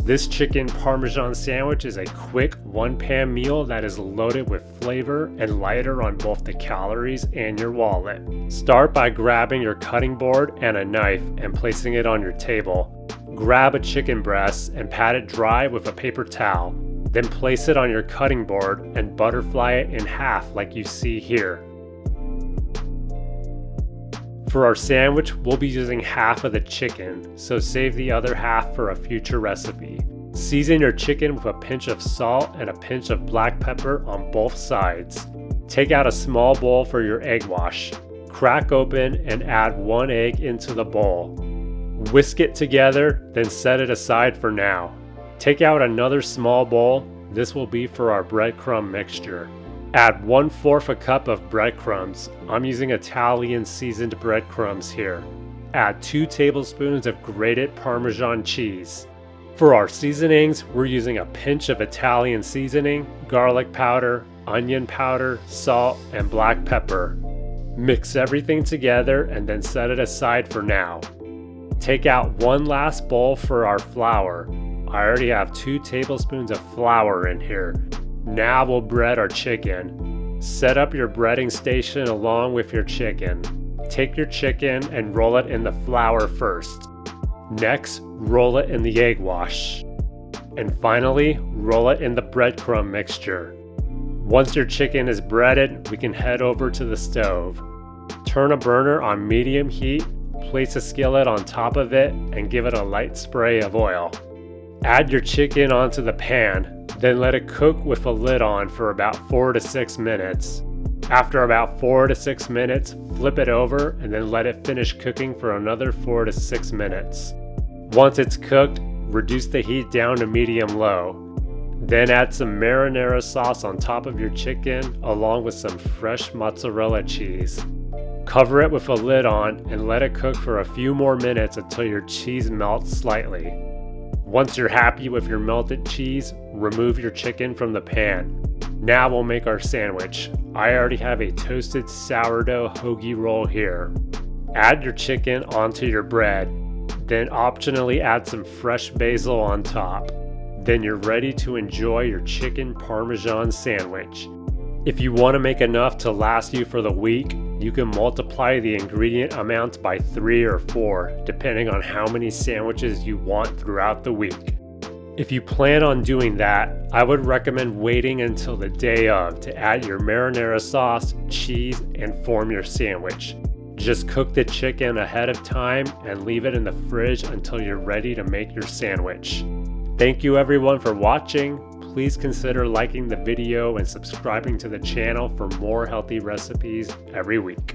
This chicken parmesan sandwich is a quick one-pan meal that is loaded with flavor and lighter on both the calories and your wallet. Start by grabbing your cutting board and a knife and placing it on your table. Grab a chicken breast and pat it dry with a paper towel. Then place it on your cutting board and butterfly it in half like you see here. For our sandwich, we'll be using half of the chicken, so save the other half for a future recipe. Season your chicken with a pinch of salt and a pinch of black pepper on both sides. Take out a small bowl for your egg wash. Crack open and add 1 egg into the bowl. Whisk it together, then set it aside for now. Take out another small bowl. This will be for our breadcrumb mixture. Add 1/4 cup of breadcrumbs. I'm using Italian seasoned breadcrumbs here. Add 2 tablespoons of grated Parmesan cheese. For our seasonings, we're using a pinch of Italian seasoning, garlic powder, onion powder, salt, and black pepper. Mix everything together and then set it aside for now. Take out one last bowl for our flour. I already have 2 tablespoons of flour in here. Now we'll bread our chicken. Set up your breading station along with your chicken. Take your chicken and roll it in the flour first. Next, roll it in the egg wash. And finally, roll it in the breadcrumb mixture. Once your chicken is breaded, we can head over to the stove. Turn a burner on medium heat, place a skillet on top of it, and give it a light spray of oil. Add your chicken onto the pan. Then let it cook with a lid on for about 4 to 6 minutes. After about 4 to 6 minutes, flip it over and then let it finish cooking for another 4 to 6 minutes. Once it's cooked, reduce the heat down to medium-low. Then add some marinara sauce on top of your chicken along with some fresh mozzarella cheese. Cover it with a lid on and let it cook for a few more minutes until your cheese melts slightly. Once you're happy with your melted cheese, remove your chicken from the pan. Now we'll make our sandwich. I already have a toasted sourdough hoagie roll here. Add your chicken onto your bread, then optionally add some fresh basil on top. Then you're ready to enjoy your chicken parmesan sandwich. If you want to make enough to last you for the week, you can multiply the ingredient amount by 3 or 4, depending on how many sandwiches you want throughout the week. If you plan on doing that, I would recommend waiting until the day of to add your marinara sauce, cheese, and form your sandwich. Just cook the chicken ahead of time and leave it in the fridge until you're ready to make your sandwich. Thank you everyone for watching. Please consider liking the video and subscribing to the channel for more healthy recipes every week.